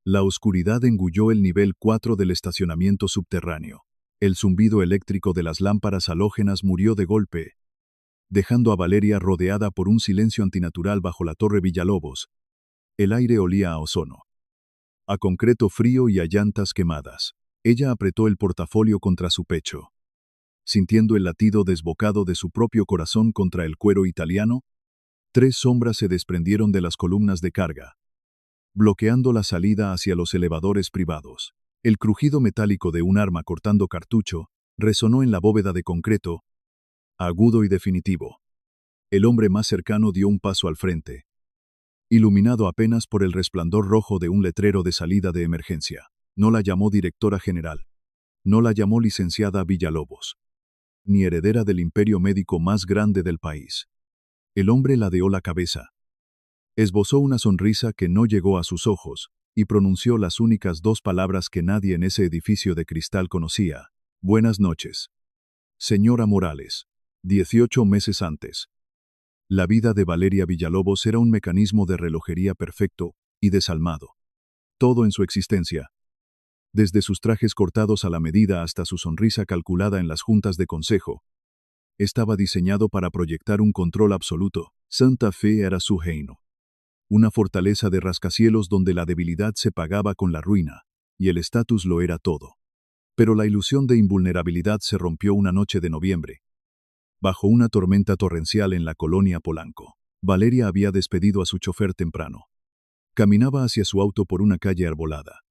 La oscuridad engulló el nivel 4 del estacionamiento subterráneo. El zumbido eléctrico de las lámparas halógenas murió de golpe, dejando a Valeria rodeada por un silencio antinatural bajo la Torre Villalobos. El aire olía a ozono, a concreto frío y a llantas quemadas. Ella apretó el portafolio contra su pecho, sintiendo el latido desbocado de su propio corazón contra el cuero italiano. 3 sombras se desprendieron de las columnas de carga, bloqueando la salida hacia los elevadores privados. El crujido metálico de un arma cortando cartucho resonó en la bóveda de concreto, agudo y definitivo. El hombre más cercano dio un paso al frente, iluminado apenas por el resplandor rojo de un letrero de salida de emergencia. No la llamó directora general. No la llamó licenciada Villalobos, ni heredera del imperio médico más grande del país. El hombre ladeó la cabeza. Esbozó una sonrisa que no llegó a sus ojos, y pronunció las únicas 2 palabras que nadie en ese edificio de cristal conocía. Buenas noches, señora Morales. 18 meses antes. La vida de Valeria Villalobos era un mecanismo de relojería perfecto y desalmado. Todo en su existencia, desde sus trajes cortados a la medida hasta su sonrisa calculada en las juntas de consejo, estaba diseñado para proyectar un control absoluto. Santa Fe era su reino. Una fortaleza de rascacielos donde la debilidad se pagaba con la ruina, y el estatus lo era todo. Pero la ilusión de invulnerabilidad se rompió una noche de noviembre, bajo una tormenta torrencial en la colonia Polanco. Valeria había despedido a su chofer temprano. Caminaba hacia su auto por una calle arbolada,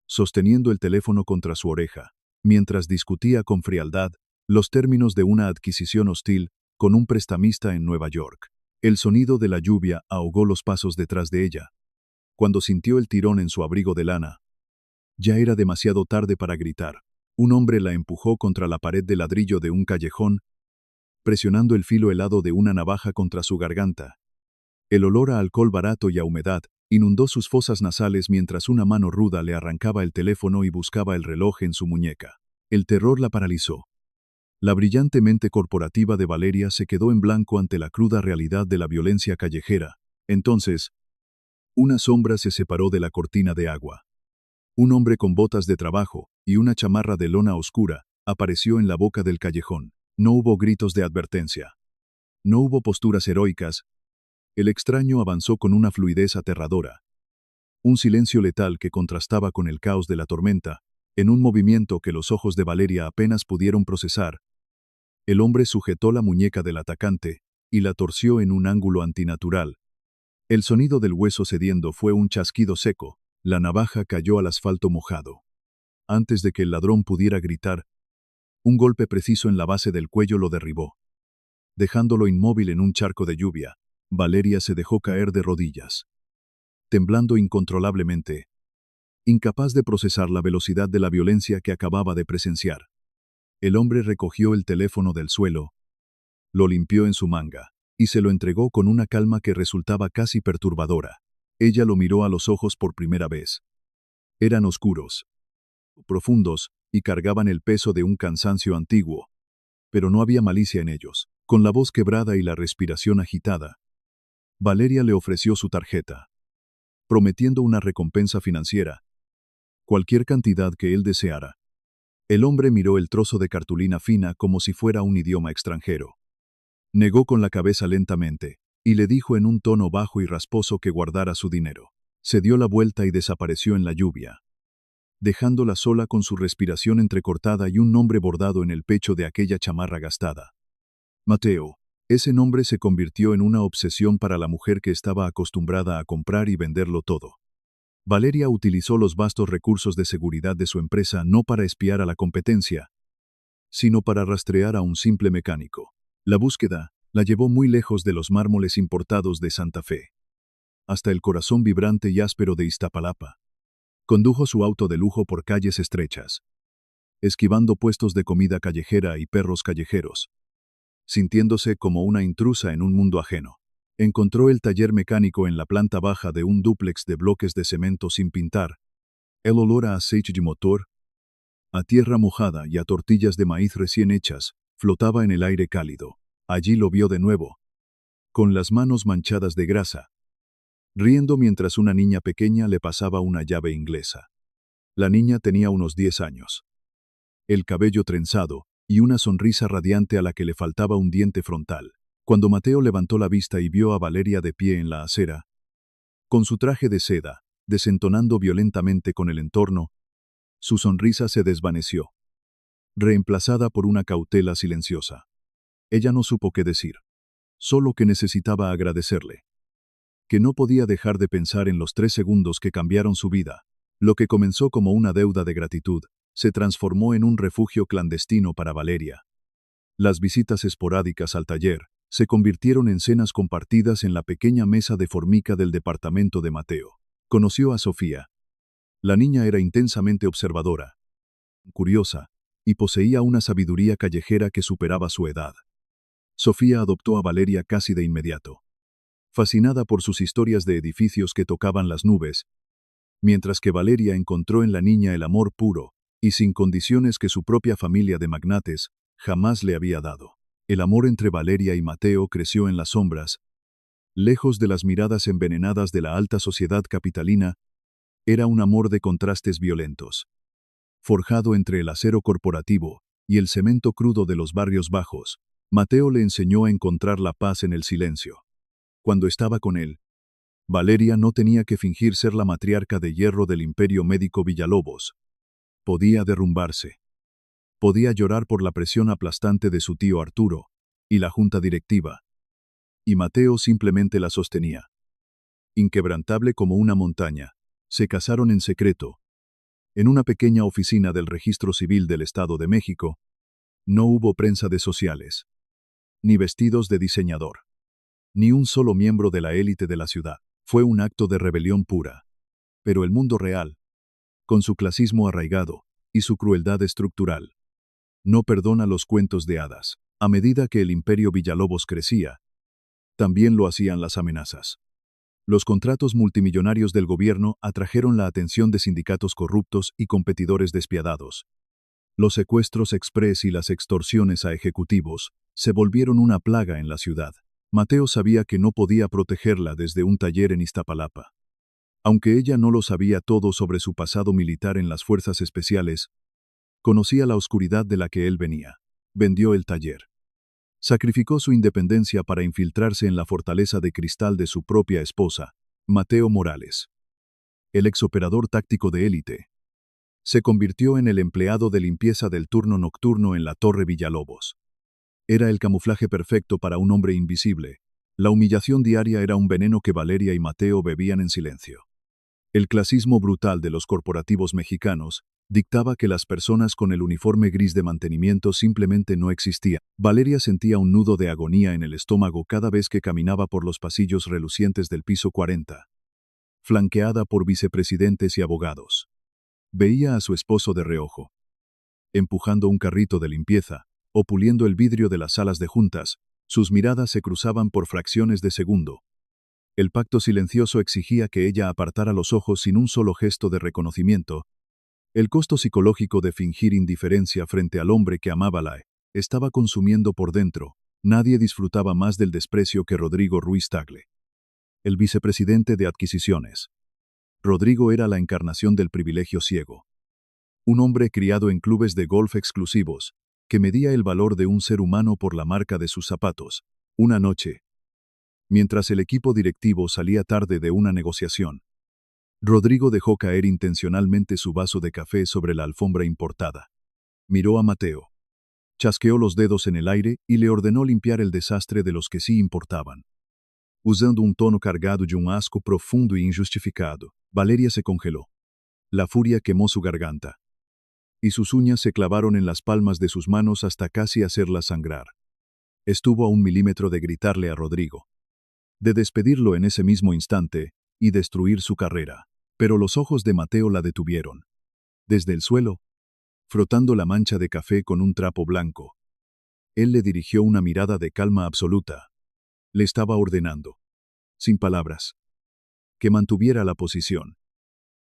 sosteniendo el teléfono contra su oreja, mientras discutía con frialdad los términos de una adquisición hostil con un prestamista en Nueva York. El sonido de la lluvia ahogó los pasos detrás de ella. Cuando sintió el tirón en su abrigo de lana, ya era demasiado tarde para gritar. Un hombre la empujó contra la pared de ladrillo de un callejón, presionando el filo helado de una navaja contra su garganta. El olor a alcohol barato y a humedad inundó sus fosas nasales mientras una mano ruda le arrancaba el teléfono y buscaba el reloj en su muñeca. El terror la paralizó. La brillante mente corporativa de Valeria se quedó en blanco ante la cruda realidad de la violencia callejera. Entonces, una sombra se separó de la cortina de agua. Un hombre con botas de trabajo y una chamarra de lona oscura apareció en la boca del callejón. No hubo gritos de advertencia. No hubo posturas heroicas. El extraño avanzó con una fluidez aterradora. Un silencio letal que contrastaba con el caos de la tormenta, en un movimiento que los ojos de Valeria apenas pudieron procesar. El hombre sujetó la muñeca del atacante y la torció en un ángulo antinatural. El sonido del hueso cediendo fue un chasquido seco. La navaja cayó al asfalto mojado. Antes de que el ladrón pudiera gritar, un golpe preciso en la base del cuello lo derribó. Dejándolo inmóvil en un charco de lluvia, Valeria se dejó caer de rodillas, temblando incontrolablemente, incapaz de procesar la velocidad de la violencia que acababa de presenciar. El hombre recogió el teléfono del suelo, lo limpió en su manga, y se lo entregó con una calma que resultaba casi perturbadora. Ella lo miró a los ojos por primera vez. Eran oscuros, profundos, y cargaban el peso de un cansancio antiguo. Pero no había malicia en ellos. Con la voz quebrada y la respiración agitada, Valeria le ofreció su tarjeta, prometiendo una recompensa financiera, cualquier cantidad que él deseara. El hombre miró el trozo de cartulina fina como si fuera un idioma extranjero. Negó con la cabeza lentamente, y le dijo en un tono bajo y rasposo que guardara su dinero. Se dio la vuelta y desapareció en la lluvia, dejándola sola con su respiración entrecortada y un nombre bordado en el pecho de aquella chamarra gastada. Mateo. Ese nombre se convirtió en una obsesión para la mujer que estaba acostumbrada a comprar y venderlo todo. Valeria utilizó los vastos recursos de seguridad de su empresa no para espiar a la competencia, sino para rastrear a un simple mecánico. La búsqueda la llevó muy lejos de los mármoles importados de Santa Fe, hasta el corazón vibrante y áspero de Iztapalapa. Condujo su auto de lujo por calles estrechas, esquivando puestos de comida callejera y perros callejeros, sintiéndose como una intrusa en un mundo ajeno. Encontró el taller mecánico en la planta baja de un dúplex de bloques de cemento sin pintar. El olor a aceite de motor, a tierra mojada y a tortillas de maíz recién hechas, flotaba en el aire cálido. Allí lo vio de nuevo, con las manos manchadas de grasa, riendo mientras una niña pequeña le pasaba una llave inglesa. La niña tenía unos 10 años. El cabello trenzado y una sonrisa radiante a la que le faltaba un diente frontal. Cuando Mateo levantó la vista y vio a Valeria de pie en la acera, con su traje de seda, desentonando violentamente con el entorno, su sonrisa se desvaneció, reemplazada por una cautela silenciosa. Ella no supo qué decir, solo que necesitaba agradecerle, que no podía dejar de pensar en los 3 segundos que cambiaron su vida. Lo que comenzó como una deuda de gratitud, se transformó en un refugio clandestino para Valeria. Las visitas esporádicas al taller se convirtieron en cenas compartidas en la pequeña mesa de formica del departamento de Mateo. Conoció a Sofía. La niña era intensamente observadora, curiosa, y poseía una sabiduría callejera que superaba su edad. Sofía adoptó a Valeria casi de inmediato, fascinada por sus historias de edificios que tocaban las nubes, mientras que Valeria encontró en la niña el amor puro y sin condiciones que su propia familia de magnates jamás le había dado. El amor entre Valeria y Mateo creció en las sombras, lejos de las miradas envenenadas de la alta sociedad capitalina. Era un amor de contrastes violentos, forjado entre el acero corporativo y el cemento crudo de los barrios bajos. Mateo le enseñó a encontrar la paz en el silencio. Cuando estaba con él, Valeria no tenía que fingir ser la matriarca de hierro del imperio médico Villalobos. Podía derrumbarse. Podía llorar por la presión aplastante de su tío Arturo y la junta directiva. Y Mateo simplemente la sostenía. Inquebrantable como una montaña, se casaron en secreto. En una pequeña oficina del Registro Civil del Estado de México, no hubo prensa de sociales, ni vestidos de diseñador, ni un solo miembro de la élite de la ciudad. Fue un acto de rebelión pura. Pero el mundo real, con su clasismo arraigado y su crueldad estructural, no perdona los cuentos de hadas. A medida que el imperio Villalobos crecía, también lo hacían las amenazas. Los contratos multimillonarios del gobierno atrajeron la atención de sindicatos corruptos y competidores despiadados. Los secuestros express y las extorsiones a ejecutivos se volvieron una plaga en la ciudad. Mateo sabía que no podía protegerla desde un taller en Iztapalapa. Aunque ella no lo sabía todo sobre su pasado militar en las fuerzas especiales, conocía la oscuridad de la que él venía. Vendió el taller. Sacrificó su independencia para infiltrarse en la fortaleza de cristal de su propia esposa, Mateo Morales. El exoperador táctico de élite. Se convirtió en el empleado de limpieza del turno nocturno en la Torre Villalobos. Era el camuflaje perfecto para un hombre invisible. La humillación diaria era un veneno que Valeria y Mateo bebían en silencio. El clasismo brutal de los corporativos mexicanos dictaba que las personas con el uniforme gris de mantenimiento simplemente no existían. Valeria sentía un nudo de agonía en el estómago cada vez que caminaba por los pasillos relucientes del piso 40, flanqueada por vicepresidentes y abogados. Veía a su esposo de reojo, empujando un carrito de limpieza o puliendo el vidrio de las salas de juntas. Sus miradas se cruzaban por fracciones de segundo. El pacto silencioso exigía que ella apartara los ojos sin un solo gesto de reconocimiento. El costo psicológico de fingir indiferencia frente al hombre que amaba la estaba consumiendo por dentro. Nadie disfrutaba más del desprecio que Rodrigo Ruiz Tagle, el vicepresidente de adquisiciones. Rodrigo era la encarnación del privilegio ciego. Un hombre criado en clubes de golf exclusivos, que medía el valor de un ser humano por la marca de sus zapatos. Una noche, mientras el equipo directivo salía tarde de una negociación, Rodrigo dejó caer intencionalmente su vaso de café sobre la alfombra importada. Miró a Mateo. Chasqueó los dedos en el aire y le ordenó limpiar el desastre de los que sí importaban. Usando un tono cargado de un asco profundo e injustificado, Valeria se congeló. La furia quemó su garganta, y sus uñas se clavaron en las palmas de sus manos hasta casi hacerlas sangrar. Estuvo a 1 milímetro de gritarle a Rodrigo, de despedirlo en ese mismo instante y destruir su carrera. Pero los ojos de Mateo la detuvieron. Desde el suelo, frotando la mancha de café con un trapo blanco, él le dirigió una mirada de calma absoluta. Le estaba ordenando, sin palabras, que mantuviera la posición,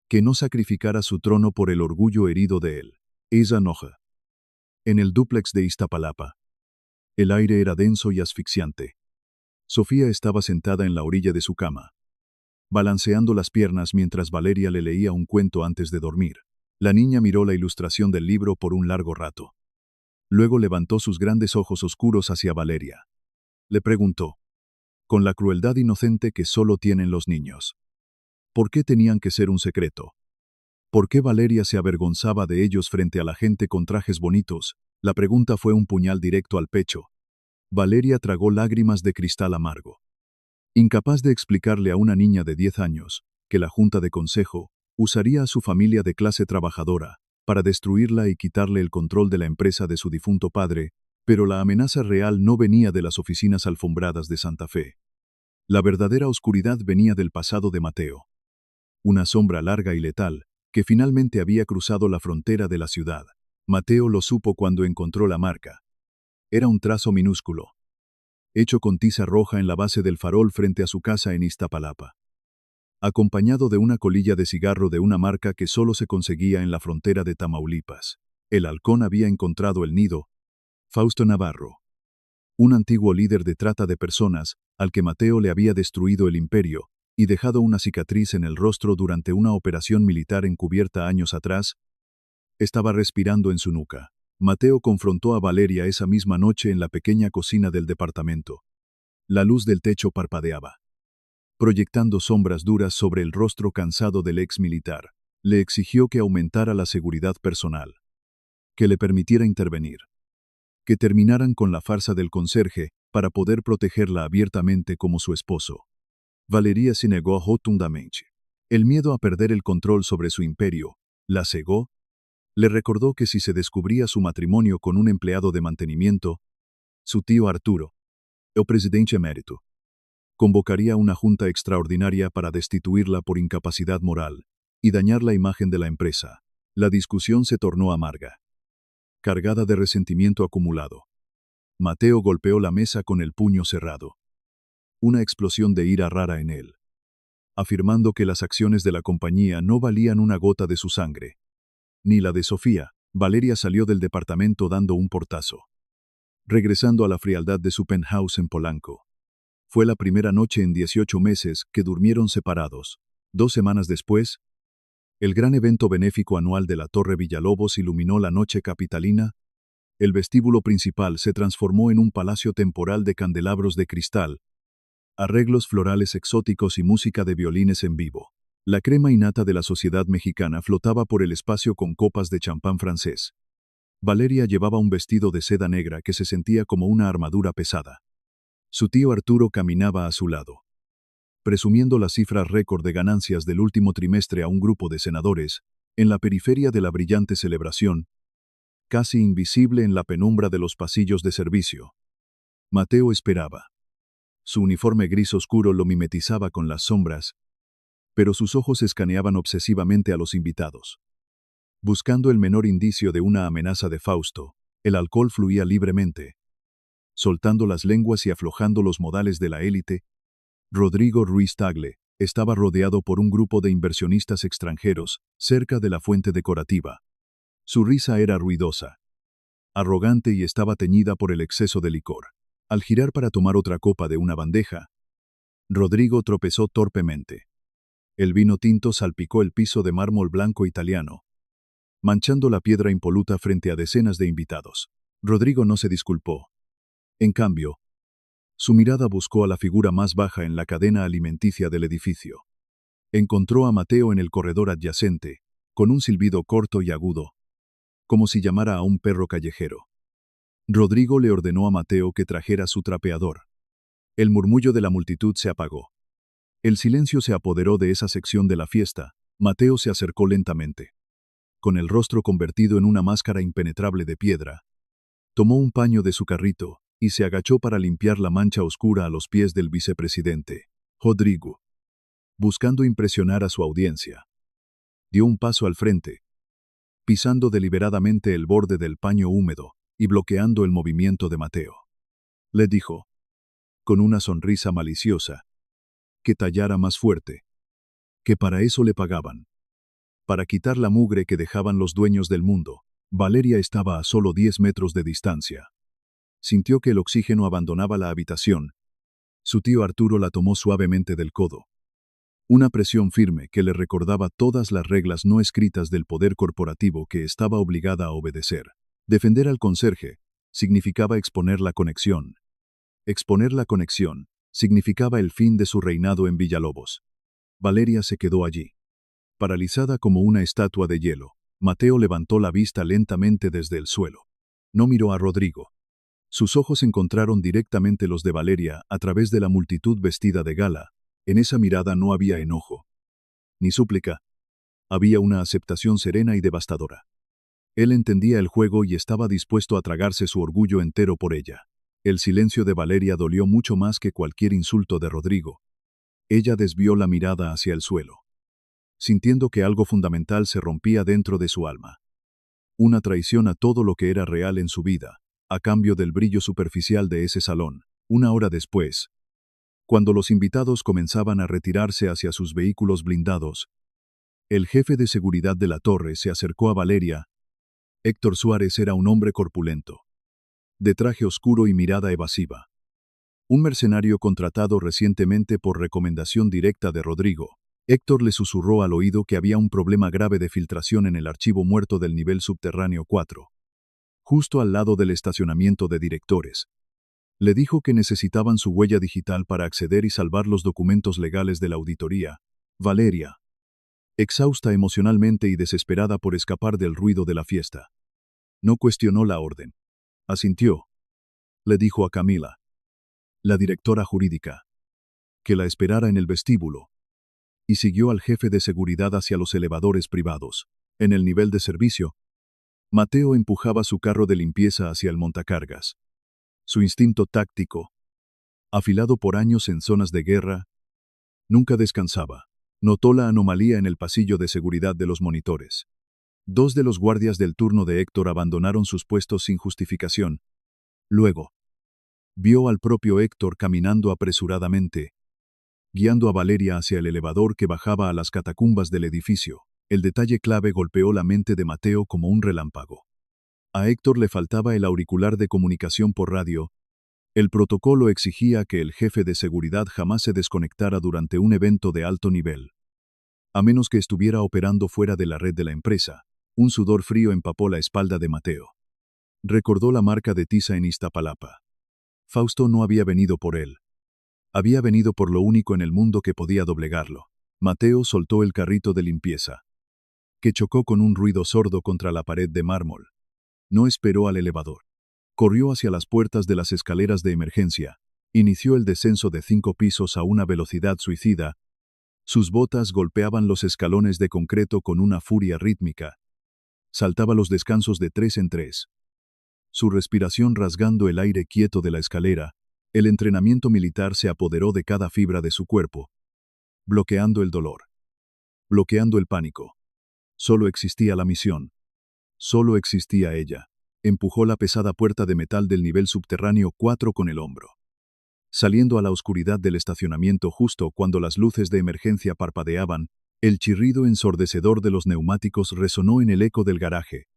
que no sacrificara su trono por el orgullo herido de él. Esa noche, en el dúplex de Iztapalapa, el aire era denso y asfixiante. Sofía estaba sentada en la orilla de su cama, balanceando las piernas mientras Valeria le leía un cuento antes de dormir. La niña miró la ilustración del libro por un largo rato. Luego levantó sus grandes ojos oscuros hacia Valeria. Le preguntó, con la crueldad inocente que solo tienen los niños: ¿por qué tenían que ser un secreto? ¿Por qué Valeria se avergonzaba de ellos frente a la gente con trajes bonitos? La pregunta fue un puñal directo al pecho. Valeria tragó lágrimas de cristal amargo. Incapaz de explicarle a una niña de 10 años que la junta de consejo usaría a su familia de clase trabajadora para destruirla y quitarle el control de la empresa de su difunto padre, pero la amenaza real no venía de las oficinas alfombradas de Santa Fe. La verdadera oscuridad venía del pasado de Mateo. Una sombra larga y letal, que finalmente había cruzado la frontera de la ciudad. Mateo lo supo cuando encontró la marca. Era un trazo minúsculo, hecho con tiza roja en la base del farol frente a su casa en Iztapalapa, acompañado de una colilla de cigarro de una marca que solo se conseguía en la frontera de Tamaulipas. El halcón había encontrado el nido. Fausto Navarro, un antiguo líder de trata de personas, al que Mateo le había destruido el imperio y dejado una cicatriz en el rostro durante una operación militar encubierta años atrás, estaba respirando en su nuca. Mateo confrontó a Valeria esa misma noche en la pequeña cocina del departamento. La luz del techo parpadeaba, proyectando sombras duras sobre el rostro cansado del ex militar. Le exigió que aumentara la seguridad personal, que le permitiera intervenir, que terminaran con la farsa del conserje para poder protegerla abiertamente como su esposo. Valeria se negó rotundamente. El miedo a perder el control sobre su imperio la cegó. Le recordó que si se descubría su matrimonio con un empleado de mantenimiento, su tío Arturo, el presidente emérito, convocaría una junta extraordinaria para destituirla por incapacidad moral y dañar la imagen de la empresa. La discusión se tornó amarga, cargada de resentimiento acumulado. Mateo golpeó la mesa con el puño cerrado. Una explosión de ira rara en él, afirmando que las acciones de la compañía no valían una gota de su sangre, ni la de Sofía. Valeria salió del departamento dando un portazo, regresando a la frialdad de su penthouse en Polanco. Fue la primera noche en 18 meses que durmieron separados. 2 semanas después, el gran evento benéfico anual de la Torre Villalobos iluminó la noche capitalina. El vestíbulo principal se transformó en un palacio temporal de candelabros de cristal, arreglos florales exóticos y música de violines en vivo. La crema innata de la sociedad mexicana flotaba por el espacio con copas de champán francés. Valeria llevaba un vestido de seda negra que se sentía como una armadura pesada. Su tío Arturo caminaba a su lado, presumiendo las cifras récord de ganancias del último trimestre a un grupo de senadores, en la periferia de la brillante celebración, casi invisible en la penumbra de los pasillos de servicio. Mateo esperaba. Su uniforme gris oscuro lo mimetizaba con las sombras, pero sus ojos escaneaban obsesivamente a los invitados. Buscando el menor indicio de una amenaza de Fausto, el alcohol fluía libremente, soltando las lenguas y aflojando los modales de la élite. Rodrigo Ruiz Tagle estaba rodeado por un grupo de inversionistas extranjeros cerca de la fuente decorativa. Su risa era ruidosa, arrogante y estaba teñida por el exceso de licor. Al girar para tomar otra copa de una bandeja, Rodrigo tropezó torpemente. El vino tinto salpicó el piso de mármol blanco italiano, manchando la piedra impoluta frente a decenas de invitados. Rodrigo no se disculpó. En cambio, su mirada buscó a la figura más baja en la cadena alimenticia del edificio. Encontró a Mateo en el corredor adyacente, con un silbido corto y agudo, como si llamara a un perro callejero. Rodrigo le ordenó a Mateo que trajera su trapeador. El murmullo de la multitud se apagó. El silencio se apoderó de esa sección de la fiesta. Mateo se acercó lentamente, con el rostro convertido en una máscara impenetrable de piedra. Tomó un paño de su carrito y se agachó para limpiar la mancha oscura a los pies del vicepresidente, Rodrigo. Buscando impresionar a su audiencia, dio un paso al frente, pisando deliberadamente el borde del paño húmedo y bloqueando el movimiento de Mateo. Le dijo, con una sonrisa maliciosa, que tallara más fuerte, que para eso le pagaban. Para quitar la mugre que dejaban los dueños del mundo. Valeria estaba a solo 10 metros de distancia. Sintió que el oxígeno abandonaba la habitación. Su tío Arturo la tomó suavemente del codo. Una presión firme que le recordaba todas las reglas no escritas del poder corporativo que estaba obligada a obedecer. Defender al conserje significaba exponer la conexión. Exponer la conexión significaba el fin de su reinado en Villalobos. Valeria se quedó allí. Paralizada como una estatua de hielo, Mateo levantó la vista lentamente desde el suelo. No miró a Rodrigo. Sus ojos encontraron directamente los de Valeria a través de la multitud vestida de gala. En esa mirada no había enojo, ni súplica. Había una aceptación serena y devastadora. Él entendía el juego y estaba dispuesto a tragarse su orgullo entero por ella. El silencio de Valeria dolió mucho más que cualquier insulto de Rodrigo. Ella desvió la mirada hacia el suelo, sintiendo que algo fundamental se rompía dentro de su alma. Una traición a todo lo que era real en su vida, a cambio del brillo superficial de ese salón. Una hora después, cuando los invitados comenzaban a retirarse hacia sus vehículos blindados, el jefe de seguridad de la torre se acercó a Valeria. Héctor Suárez era un hombre corpulento, de traje oscuro y mirada evasiva. Un mercenario contratado recientemente por recomendación directa de Rodrigo. Héctor le susurró al oído que había un problema grave de filtración en el archivo muerto del nivel subterráneo 4, justo al lado del estacionamiento de directores. Le dijo que necesitaban su huella digital para acceder y salvar los documentos legales de la auditoría. Valeria, exhausta emocionalmente y desesperada por escapar del ruido de la fiesta, no cuestionó la orden. Asintió. Le dijo a Camila, la directora jurídica, que la esperara en el vestíbulo, y siguió al jefe de seguridad hacia los elevadores privados. En el nivel de servicio, Mateo empujaba su carro de limpieza hacia el montacargas. Su instinto táctico, afilado por años en zonas de guerra, nunca descansaba. Notó la anomalía en el pasillo de seguridad de los monitores. Dos de los guardias del turno de Héctor abandonaron sus puestos sin justificación. Luego, vio al propio Héctor caminando apresuradamente, guiando a Valeria hacia el elevador que bajaba a las catacumbas del edificio. El detalle clave golpeó la mente de Mateo como un relámpago. A Héctor le faltaba el auricular de comunicación por radio. El protocolo exigía que el jefe de seguridad jamás se desconectara durante un evento de alto nivel, a menos que estuviera operando fuera de la red de la empresa. Un sudor frío empapó la espalda de Mateo. Recordó la marca de tiza en Iztapalapa. Fausto no había venido por él. Había venido por lo único en el mundo que podía doblegarlo. Mateo soltó el carrito de limpieza, que chocó con un ruido sordo contra la pared de mármol. No esperó al elevador. Corrió hacia las puertas de las escaleras de emergencia. Inició el descenso de 5 pisos a una velocidad suicida. Sus botas golpeaban los escalones de concreto con una furia rítmica. Saltaba los descansos de 3 en 3. Su respiración rasgando el aire quieto de la escalera. El entrenamiento militar se apoderó de cada fibra de su cuerpo, bloqueando el dolor, bloqueando el pánico. Solo existía la misión. Solo existía ella. Empujó la pesada puerta de metal del nivel subterráneo 4 con el hombro, saliendo a la oscuridad del estacionamiento justo cuando las luces de emergencia parpadeaban. El chirrido ensordecedor de los neumáticos resonó en el eco del garaje.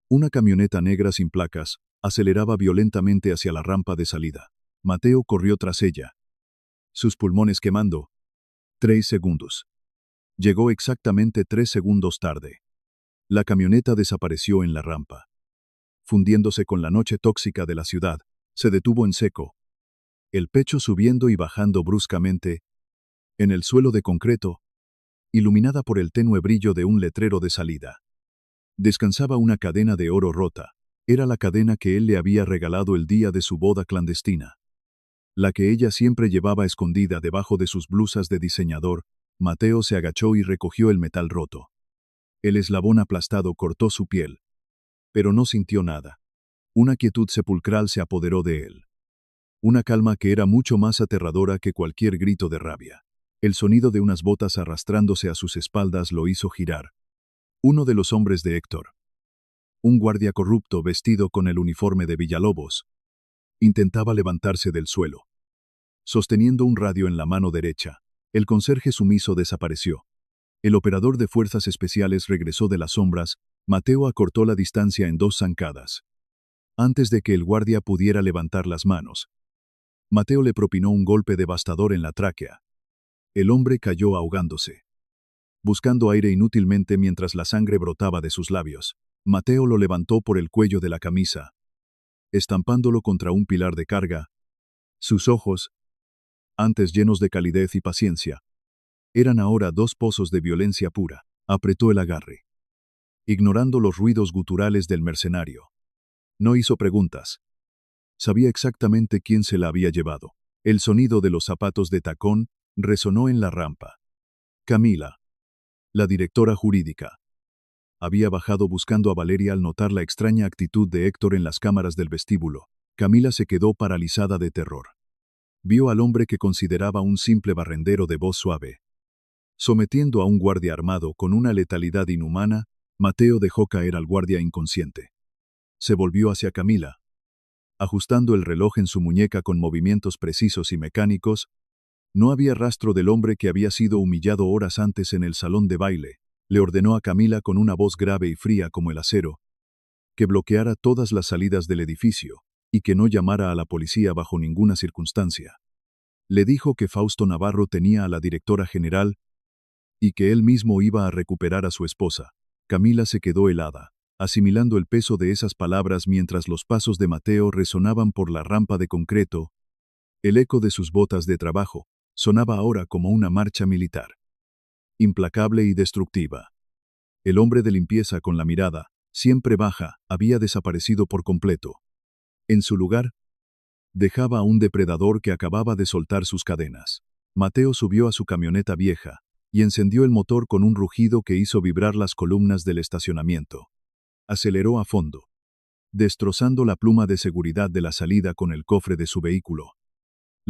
Una camioneta negra sin placas aceleraba violentamente hacia la rampa de salida. Mateo corrió tras ella, sus pulmones quemando. 3 segundos. Llegó exactamente 3 segundos tarde. La camioneta desapareció en la rampa. Fundiéndose con la noche tóxica de la ciudad, se detuvo en seco, el pecho subiendo y bajando bruscamente, en el suelo de concreto, iluminada por el tenue brillo de un letrero de salida. Descansaba una cadena de oro rota. Era la cadena que él le había regalado el día de su boda clandestina, la que ella siempre llevaba escondida debajo de sus blusas de diseñador. Mateo se agachó y recogió el metal roto. El eslabón aplastado cortó su piel, pero no sintió nada. Una quietud sepulcral se apoderó de él. Una calma que era mucho más aterradora que cualquier grito de rabia. El sonido de unas botas arrastrándose a sus espaldas lo hizo girar. Uno de los hombres de Héctor, un guardia corrupto vestido con el uniforme de Villalobos, intentaba levantarse del suelo, sosteniendo un radio en la mano derecha. El conserje sumiso desapareció. El operador de fuerzas especiales regresó de las sombras. Mateo acortó la distancia en 2 zancadas. Antes de que el guardia pudiera levantar las manos, Mateo le propinó un golpe devastador en la tráquea. El hombre cayó ahogándose, buscando aire inútilmente mientras la sangre brotaba de sus labios. Mateo lo levantó por el cuello de la camisa, estampándolo contra un pilar de carga. Sus ojos, antes llenos de calidez y paciencia, eran ahora dos pozos de violencia pura. Apretó el agarre, ignorando los ruidos guturales del mercenario. No hizo preguntas. Sabía exactamente quién se la había llevado. El sonido de los zapatos de tacón resonó en la rampa. Camila, la directora jurídica, había bajado buscando a Valeria al notar la extraña actitud de Héctor en las cámaras del vestíbulo. Camila se quedó paralizada de terror. Vio al hombre que consideraba un simple barrendero de voz suave, sometiendo a un guardia armado con una letalidad inhumana. Mateo dejó caer al guardia inconsciente. Se volvió hacia Camila, ajustando el reloj en su muñeca con movimientos precisos y mecánicos. No había rastro del hombre que había sido humillado horas antes en el salón de baile. Le ordenó a Camila con una voz grave y fría como el acero, que bloqueara todas las salidas del edificio, y que no llamara a la policía bajo ninguna circunstancia. Le dijo que Fausto Navarro tenía a la directora general, y que él mismo iba a recuperar a su esposa. Camila se quedó helada, asimilando el peso de esas palabras mientras los pasos de Mateo resonaban por la rampa de concreto. El eco de sus botas de trabajo sonaba ahora como una marcha militar, implacable y destructiva. El hombre de limpieza con la mirada, siempre baja, había desaparecido por completo. En su lugar, dejaba a un depredador que acababa de soltar sus cadenas. Mateo subió a su camioneta vieja y encendió el motor con un rugido que hizo vibrar las columnas del estacionamiento. Aceleró a fondo, destrozando la pluma de seguridad de la salida con el cofre de su vehículo.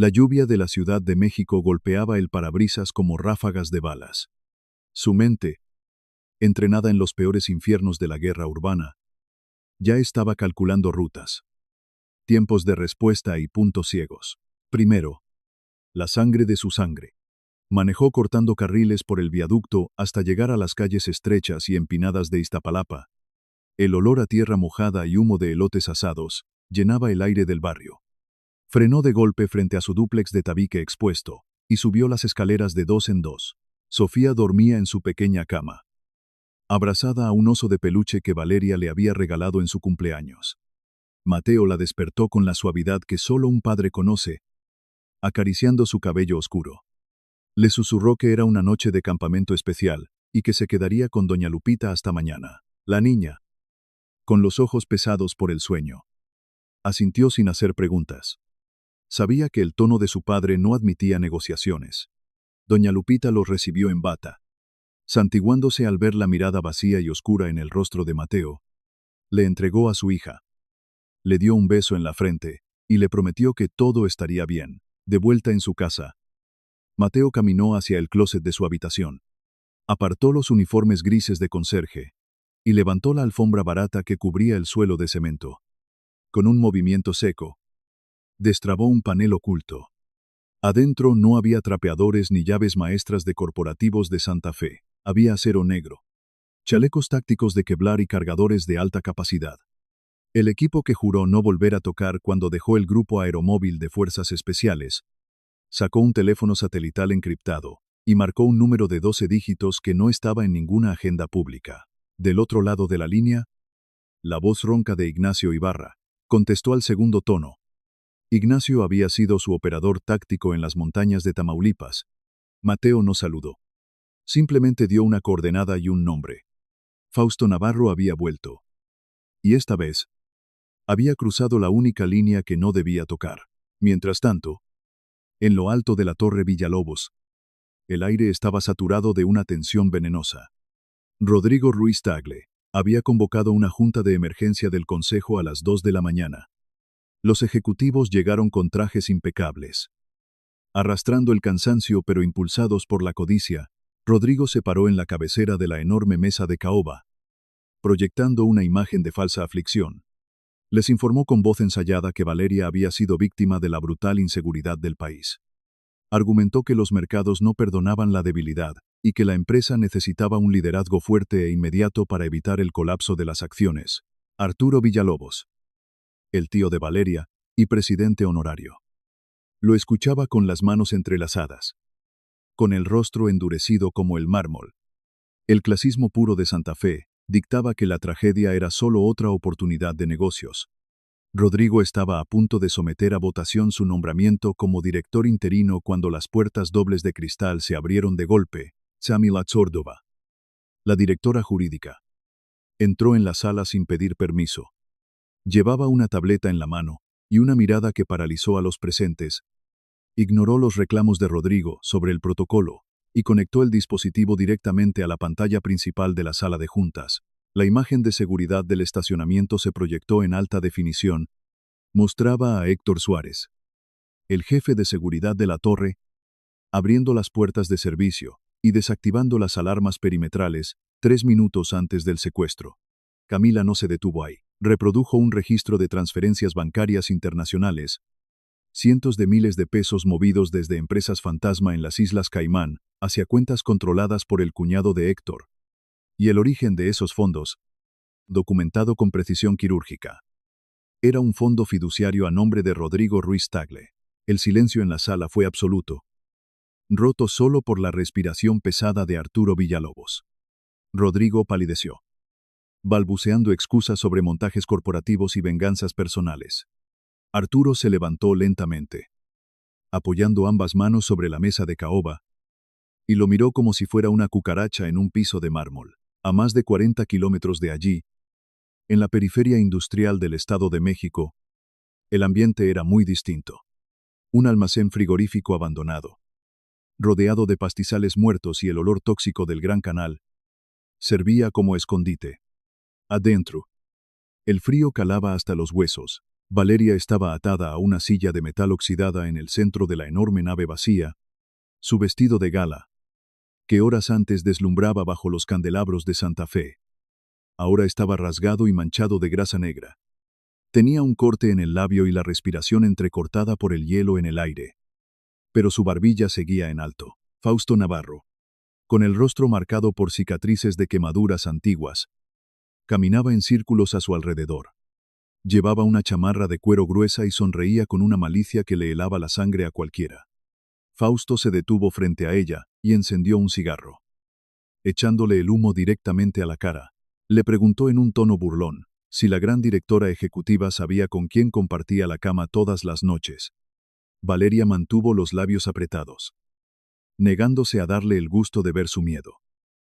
La lluvia de la Ciudad de México golpeaba el parabrisas como ráfagas de balas. Su mente, entrenada en los peores infiernos de la guerra urbana, ya estaba calculando rutas, tiempos de respuesta y puntos ciegos. Primero, la sangre de su sangre. Manejó cortando carriles por el viaducto hasta llegar a las calles estrechas y empinadas de Iztapalapa. El olor a tierra mojada y humo de elotes asados llenaba el aire del barrio. Frenó de golpe frente a su dúplex de tabique expuesto y subió las escaleras de dos en dos. Sofía dormía en su pequeña cama, abrazada a un oso de peluche que Valeria le había regalado en su cumpleaños. Mateo la despertó con la suavidad que solo un padre conoce, acariciando su cabello oscuro. Le susurró que era una noche de campamento especial y que se quedaría con doña Lupita hasta mañana. La niña, con los ojos pesados por el sueño, asintió sin hacer preguntas. Sabía que el tono de su padre no admitía negociaciones. Doña Lupita los recibió en bata, santiguándose al ver la mirada vacía y oscura en el rostro de Mateo. Le entregó a su hija, le dio un beso en la frente y le prometió que todo estaría bien. De vuelta en su casa, Mateo caminó hacia el closet de su habitación. Apartó los uniformes grises de conserje y levantó la alfombra barata que cubría el suelo de cemento. Con un movimiento seco, destrabó un panel oculto. Adentro no había trapeadores ni llaves maestras de corporativos de Santa Fe. Había acero negro, chalecos tácticos de Kevlar y cargadores de alta capacidad. El equipo que juró no volver a tocar cuando dejó el Grupo Aeromóvil de Fuerzas Especiales. Sacó un teléfono satelital encriptado y marcó un número de 12 dígitos que no estaba en ninguna agenda pública. Del otro lado de la línea, la voz ronca de Ignacio Ibarra contestó al segundo tono. Ignacio había sido su operador táctico en las montañas de Tamaulipas. Mateo no saludó. Simplemente dio una coordenada y un nombre. Fausto Navarro había vuelto. Y esta vez, había cruzado la única línea que no debía tocar. Mientras tanto, en lo alto de la Torre Villalobos, el aire estaba saturado de una tensión venenosa. Rodrigo Ruiz Tagle había convocado una junta de emergencia del Consejo a las 2 de la mañana. Los ejecutivos llegaron con trajes impecables. Arrastrando el cansancio pero impulsados por la codicia, Rodrigo se paró en la cabecera de la enorme mesa de caoba, proyectando una imagen de falsa aflicción. Les informó con voz ensayada que Valeria había sido víctima de la brutal inseguridad del país. Argumentó que los mercados no perdonaban la debilidad y que la empresa necesitaba un liderazgo fuerte e inmediato para evitar el colapso de las acciones. Arturo Villalobos, el tío de Valeria y presidente honorario, lo escuchaba con las manos entrelazadas. con el rostro endurecido como el mármol. El clasismo puro de Santa Fe dictaba que la tragedia era solo otra oportunidad de negocios. Rodrigo estaba a punto de someter a votación su nombramiento como director interino cuando las puertas dobles de cristal se abrieron de golpe. Camila Chordova, la directora jurídica, entró en la sala sin pedir permiso. Llevaba una tableta en la mano y una mirada que paralizó a los presentes. Ignoró los reclamos de Rodrigo sobre el protocolo y conectó el dispositivo directamente a la pantalla principal de la sala de juntas. La imagen de seguridad del estacionamiento se proyectó en alta definición. Mostraba a Héctor Suárez, el jefe de seguridad de la torre, abriendo las puertas de servicio y desactivando las alarmas perimetrales 3 minutos antes del secuestro. Camila no se detuvo ahí. Reprodujo un registro de transferencias bancarias internacionales, cientos de miles de pesos movidos desde empresas fantasma en las Islas Caimán hacia cuentas controladas por el cuñado de Héctor. Y el origen de esos fondos, documentado con precisión quirúrgica. Era un fondo fiduciario a nombre de Rodrigo Ruiz Tagle. El silencio en la sala fue absoluto, roto solo por la respiración pesada de Arturo Villalobos. Rodrigo palideció, balbuceando excusas sobre montajes corporativos y venganzas personales. Arturo se levantó lentamente, apoyando ambas manos sobre la mesa de caoba, y lo miró como si fuera una cucaracha en un piso de mármol. A más de 40 kilómetros de allí, en la periferia industrial del Estado de México, el ambiente era muy distinto. Un almacén frigorífico abandonado, rodeado de pastizales muertos y el olor tóxico del Gran Canal, servía como escondite. Adentro, el frío calaba hasta los huesos. Valeria estaba atada a una silla de metal oxidada en el centro de la enorme nave vacía. Su vestido de gala, que horas antes deslumbraba bajo los candelabros de Santa Fe, ahora estaba rasgado y manchado de grasa negra. Tenía un corte en el labio y la respiración entrecortada por el hielo en el aire. Pero su barbilla seguía en alto. Fausto Navarro, con el rostro marcado por cicatrices de quemaduras antiguas, caminaba en círculos a su alrededor. Llevaba una chamarra de cuero gruesa y sonreía con una malicia que le helaba la sangre a cualquiera. Fausto se detuvo frente a ella y encendió un cigarro. Echándole el humo directamente a la cara, le preguntó en un tono burlón si la gran directora ejecutiva sabía con quién compartía la cama todas las noches. Valeria mantuvo los labios apretados, negándose a darle el gusto de ver su miedo.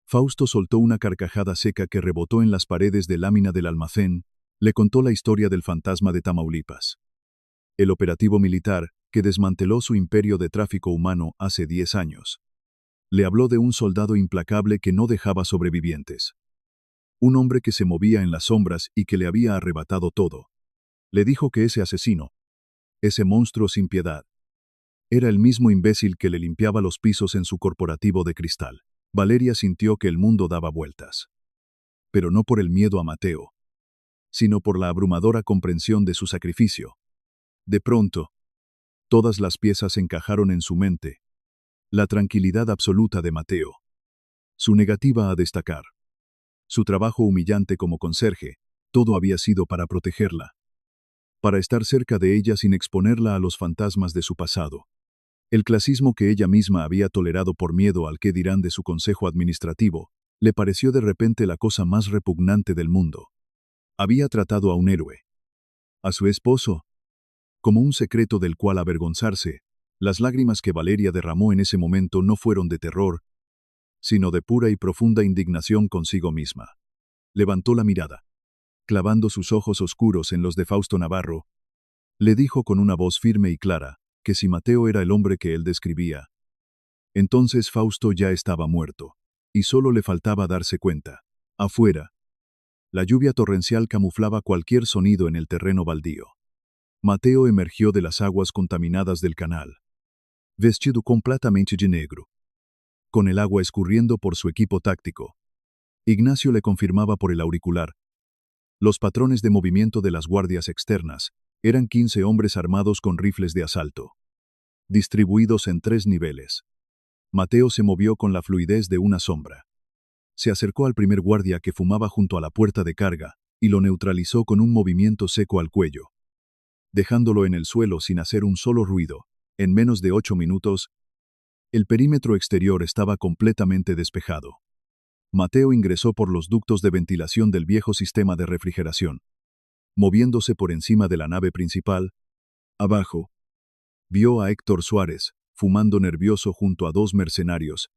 Fausto soltó una carcajada seca que rebotó en las paredes de lámina del almacén. Le contó la historia del fantasma de Tamaulipas, el operativo militar que desmanteló su imperio de tráfico humano hace 10 años. Le habló de un soldado implacable que no dejaba sobrevivientes. Un hombre que se movía en las sombras y que le había arrebatado todo. Le dijo que ese asesino, ese monstruo sin piedad, era el mismo imbécil que le limpiaba los pisos en su corporativo de cristal. Valeria sintió que el mundo daba vueltas. Pero no por el miedo a Mateo, sino por la abrumadora comprensión de su sacrificio. De pronto, todas las piezas encajaron en su mente. La tranquilidad absoluta de Mateo, su negativa a destacar, su trabajo humillante como conserje, todo había sido para protegerla, para estar cerca de ella sin exponerla a los fantasmas de su pasado. El clasismo que ella misma había tolerado por miedo al qué dirán de su consejo administrativo, le pareció de repente la cosa más repugnante del mundo. Había tratado a un héroe, a su esposo, como un secreto del cual avergonzarse. Las lágrimas que Valeria derramó en ese momento no fueron de terror, sino de pura y profunda indignación consigo misma. Levantó la mirada, clavando sus ojos oscuros en los de Fausto Navarro. Le dijo con una voz firme y clara que si Mateo era el hombre que él describía, entonces Fausto ya estaba muerto, y solo le faltaba darse cuenta. Afuera, la lluvia torrencial camuflaba cualquier sonido en el terreno baldío. Mateo emergió de las aguas contaminadas del canal, vestido completamente de negro, con el agua escurriendo por su equipo táctico. Ignacio le confirmaba por el auricular. Los patrones de movimiento de las guardias externas eran 15 hombres armados con rifles de asalto, distribuidos en 3 niveles. Mateo se movió con la fluidez de una sombra. Se acercó al primer guardia que fumaba junto a la puerta de carga y lo neutralizó con un movimiento seco al cuello, dejándolo en el suelo sin hacer un solo ruido. En menos de 8 minutos, El perímetro exterior estaba completamente despejado. Mateo ingresó por los ductos de ventilación del viejo sistema de refrigeración. Moviéndose por encima de la nave principal, abajo, vio a Héctor Suárez, fumando nervioso junto a dos mercenarios.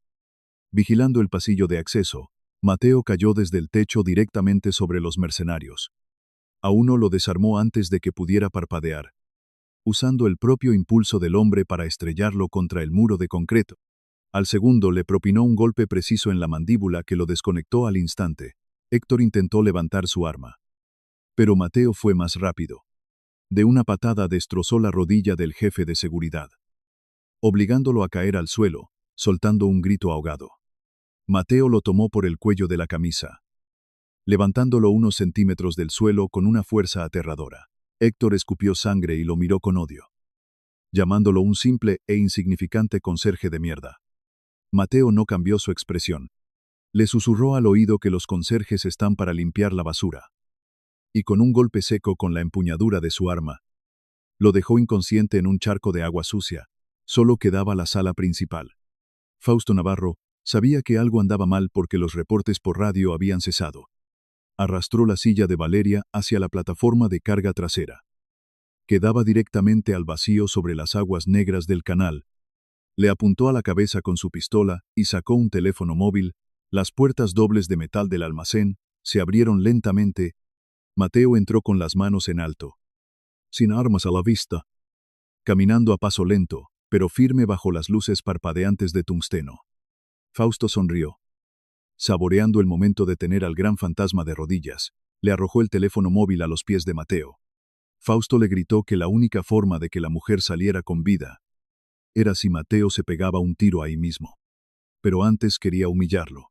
Vigilando el pasillo de acceso, Mateo cayó desde el techo directamente sobre los mercenarios. A uno lo desarmó antes de que pudiera parpadear, usando el propio impulso del hombre para estrellarlo contra el muro de concreto. Al segundo le propinó un golpe preciso en la mandíbula que lo desconectó al instante. Héctor intentó levantar su arma. Pero Mateo fue más rápido. De una patada destrozó la rodilla del jefe de seguridad, obligándolo a caer al suelo, soltando un grito ahogado. Mateo lo tomó por el cuello de la camisa, levantándolo unos centímetros del suelo con una fuerza aterradora. Héctor escupió sangre y lo miró con odio, llamándolo un simple e insignificante conserje de mierda. Mateo no cambió su expresión. Le susurró al oído que los conserjes están para limpiar la basura. Y con un golpe seco con la empuñadura de su arma, lo dejó inconsciente en un charco de agua sucia. Solo quedaba la sala principal. Fausto Navarro sabía que algo andaba mal porque los reportes por radio habían cesado. Arrastró la silla de Valeria hacia la plataforma de carga trasera, que daba directamente al vacío sobre las aguas negras del canal. Le apuntó a la cabeza con su pistola y sacó un teléfono móvil. Las puertas dobles de metal del almacén se abrieron lentamente. Mateo entró con las manos en alto, sin armas a la vista, caminando a paso lento, pero firme bajo las luces parpadeantes de tungsteno. Fausto sonrió, saboreando el momento de tener al gran fantasma de rodillas. Le arrojó el teléfono móvil a los pies de Mateo. Fausto le gritó que la única forma de que la mujer saliera con vida era si Mateo se pegaba un tiro ahí mismo. Pero antes quería humillarlo.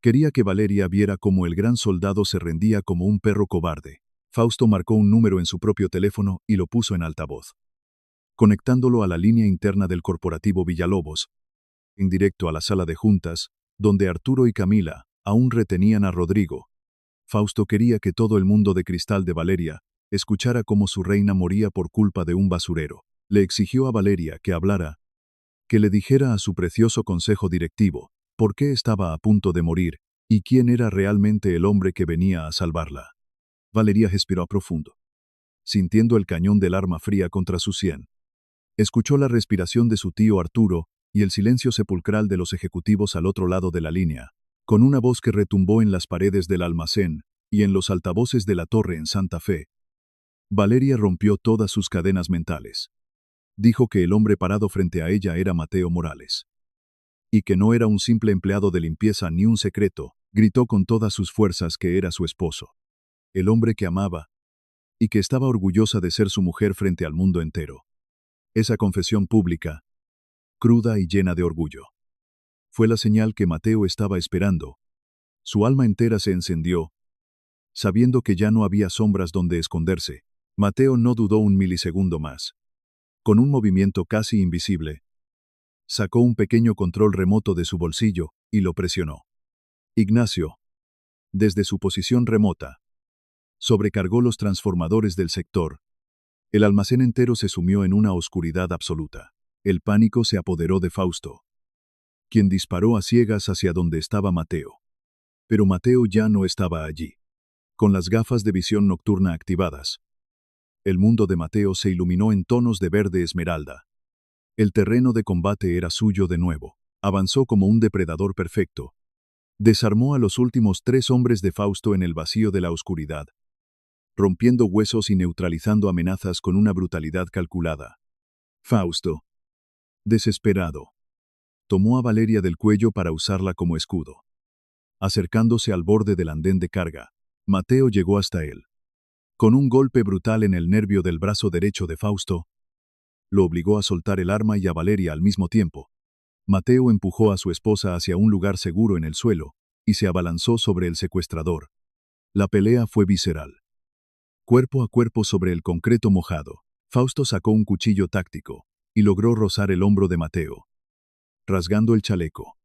Quería que Valeria viera cómo el gran soldado se rendía como un perro cobarde. Fausto marcó un número en su propio teléfono y lo puso en altavoz, conectándolo a la línea interna del corporativo Villalobos, en directo a la sala de juntas, donde Arturo y Camila aún retenían a Rodrigo. Fausto quería que todo el mundo de cristal de Valeria escuchara cómo su reina moría por culpa de un basurero. Le exigió a Valeria que hablara, que le dijera a su precioso consejo directivo por qué estaba a punto de morir y quién era realmente el hombre que venía a salvarla. Valeria respiró profundo, sintiendo el cañón del arma fría contra su sien. Escuchó la respiración de su tío Arturo y el silencio sepulcral de los ejecutivos al otro lado de la línea. Con una voz que retumbó en las paredes del almacén y en los altavoces de la torre en Santa Fe, Valeria rompió todas sus cadenas mentales. Dijo que el hombre parado frente a ella era Mateo Morales. Y que no era un simple empleado de limpieza ni un secreto. Gritó con todas sus fuerzas que era su esposo. El hombre que amaba. Y que estaba orgullosa de ser su mujer frente al mundo entero. Esa confesión pública, cruda y llena de orgullo, fue la señal que Mateo estaba esperando. Su alma entera se encendió, sabiendo que ya no había sombras donde esconderse. Mateo no dudó un milisegundo más. Con un movimiento casi invisible, sacó un pequeño control remoto de su bolsillo y lo presionó. Ignacio, desde su posición remota, sobrecargó los transformadores del sector. El almacén entero se sumió en una oscuridad absoluta. El pánico se apoderó de Fausto, quien disparó a ciegas hacia donde estaba Mateo. Pero Mateo ya no estaba allí. Con las gafas de visión nocturna activadas, el mundo de Mateo se iluminó en tonos de verde esmeralda. El terreno de combate era suyo de nuevo. Avanzó como un depredador perfecto. Desarmó a los últimos 3 hombres de Fausto en el vacío de la oscuridad, rompiendo huesos y neutralizando amenazas con una brutalidad calculada. Fausto, desesperado, tomó a Valeria del cuello para usarla como escudo. Acercándose al borde del andén de carga, Mateo llegó hasta él. Con un golpe brutal en el nervio del brazo derecho de Fausto, lo obligó a soltar el arma y a Valeria al mismo tiempo. Mateo empujó a su esposa hacia un lugar seguro en el suelo y se abalanzó sobre el secuestrador. La pelea fue visceral. Cuerpo a cuerpo sobre el concreto mojado, Fausto sacó un cuchillo táctico y logró rozar el hombro de Mateo, rasgando el chaleco.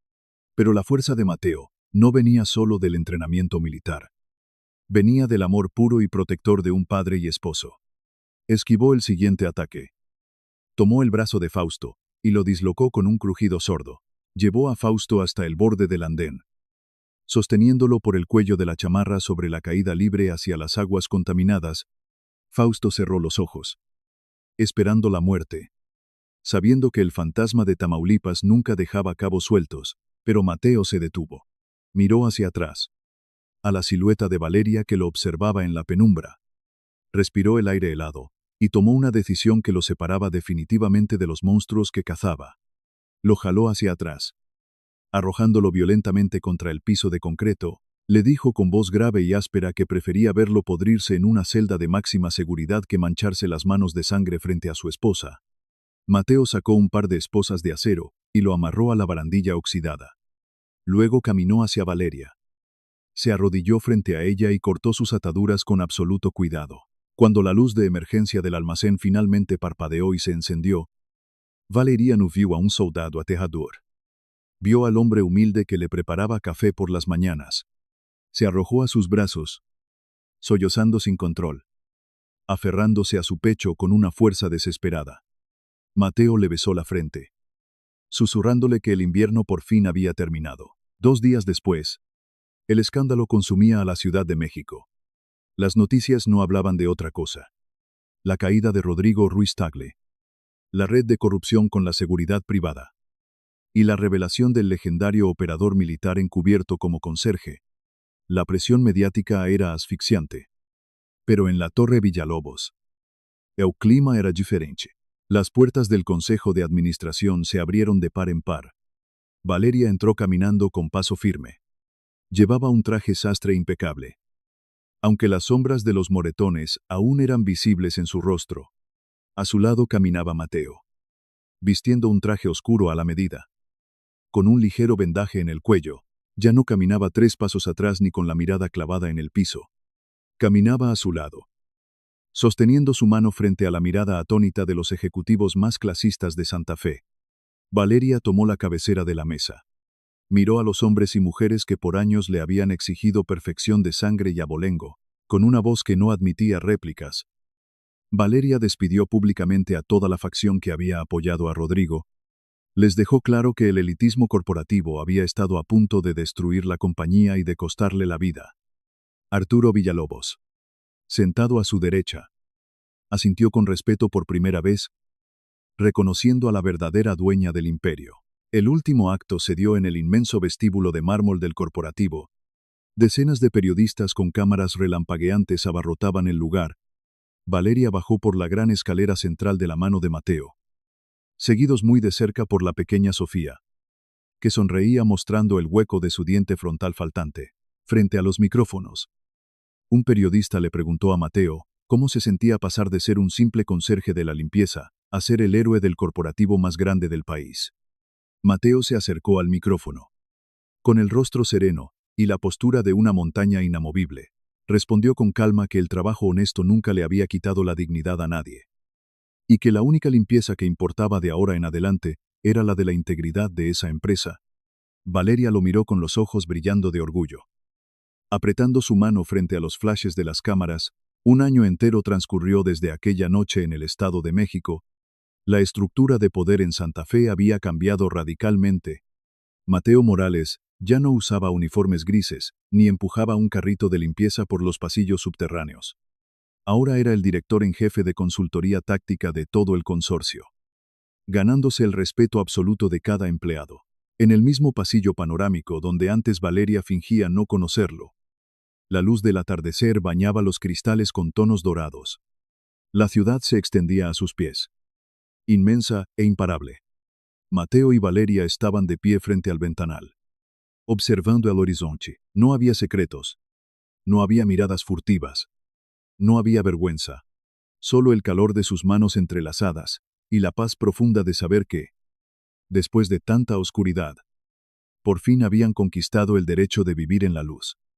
Pero la fuerza de Mateo no venía solo del entrenamiento militar. Venía del amor puro y protector de un padre y esposo. Esquivó el siguiente ataque. Tomó el brazo de Fausto y lo dislocó con un crujido sordo. Llevó a Fausto hasta el borde del andén. Sosteniéndolo por el cuello de la chamarra sobre la caída libre hacia las aguas contaminadas, Fausto cerró los ojos, esperando la muerte, sabiendo que el fantasma de Tamaulipas nunca dejaba cabos sueltos, pero Mateo se detuvo. Miró hacia atrás, a la silueta de Valeria que lo observaba en la penumbra. Respiró el aire helado, y tomó una decisión que lo separaba definitivamente de los monstruos que cazaba. Lo jaló hacia atrás. Arrojándolo violentamente contra el piso de concreto, le dijo con voz grave y áspera que prefería verlo podrirse en una celda de máxima seguridad que mancharse las manos de sangre frente a su esposa. Mateo sacó un par de esposas de acero y lo amarró a la barandilla oxidada. Luego caminó hacia Valeria. Se arrodilló frente a ella y cortó sus ataduras con absoluto cuidado. Cuando la luz de emergencia del almacén finalmente parpadeó y se encendió, Valeria no vio a un soldado aterrador. Vio al hombre humilde que le preparaba café por las mañanas. Se arrojó a sus brazos, sollozando sin control, aferrándose a su pecho con una fuerza desesperada. Mateo le besó la frente, susurrándole que el invierno por fin había terminado. 2 días después, el escándalo consumía a la Ciudad de México. Las noticias no hablaban de otra cosa. La caída de Rodrigo Ruiz Tagle, la red de corrupción con la seguridad privada, y la revelación del legendario operador militar encubierto como conserje. La presión mediática era asfixiante. Pero en la Torre Villalobos, el clima era diferente. Las puertas del Consejo de Administración se abrieron de par en par. Valeria entró caminando con paso firme. Llevaba un traje sastre impecable. Aunque las sombras de los moretones aún eran visibles en su rostro, a su lado caminaba Mateo, vistiendo un traje oscuro a la medida. Con un ligero vendaje en el cuello, ya no caminaba 3 pasos atrás ni con la mirada clavada en el piso. Caminaba a su lado, sosteniendo su mano frente a la mirada atónita de los ejecutivos más clasistas de Santa Fe. Valeria tomó la cabecera de la mesa. Miró a los hombres y mujeres que por años le habían exigido perfección de sangre y abolengo, con una voz que no admitía réplicas. Valeria despidió públicamente a toda la facción que había apoyado a Rodrigo. Les dejó claro que el elitismo corporativo había estado a punto de destruir la compañía y de costarle la vida. Arturo Villalobos, sentado a su derecha, asintió con respeto por primera vez, reconociendo a la verdadera dueña del imperio. El último acto se dio en el inmenso vestíbulo de mármol del corporativo. Decenas de periodistas con cámaras relampagueantes abarrotaban el lugar. Valeria bajó por la gran escalera central de la mano de Mateo, seguidos muy de cerca por la pequeña Sofía, que sonreía mostrando el hueco de su diente frontal faltante. Frente a los micrófonos, un periodista le preguntó a Mateo cómo se sentía pasar de ser un simple conserje de la limpieza a ser el héroe del corporativo más grande del país. Mateo se acercó al micrófono. Con el rostro sereno y la postura de una montaña inamovible, respondió con calma que el trabajo honesto nunca le había quitado la dignidad a nadie, y que la única limpieza que importaba de ahora en adelante era la de la integridad de esa empresa. Valeria lo miró con los ojos brillando de orgullo. Apretando su mano frente a los flashes de las cámaras, un año entero transcurrió desde aquella noche en el Estado de México. La estructura de poder en Santa Fe había cambiado radicalmente. Mateo Morales ya no usaba uniformes grises, ni empujaba un carrito de limpieza por los pasillos subterráneos. Ahora era el director en jefe de consultoría táctica de todo el consorcio, ganándose el respeto absoluto de cada empleado. En el mismo pasillo panorámico donde antes Valeria fingía no conocerlo, la luz del atardecer bañaba los cristales con tonos dorados. La ciudad se extendía a sus pies, inmensa e imparable. Mateo y Valeria estaban de pie frente al ventanal, observando el horizonte. No había secretos, no había miradas furtivas, no había vergüenza, solo el calor de sus manos entrelazadas y la paz profunda de saber que, después de tanta oscuridad, por fin habían conquistado el derecho de vivir en la luz.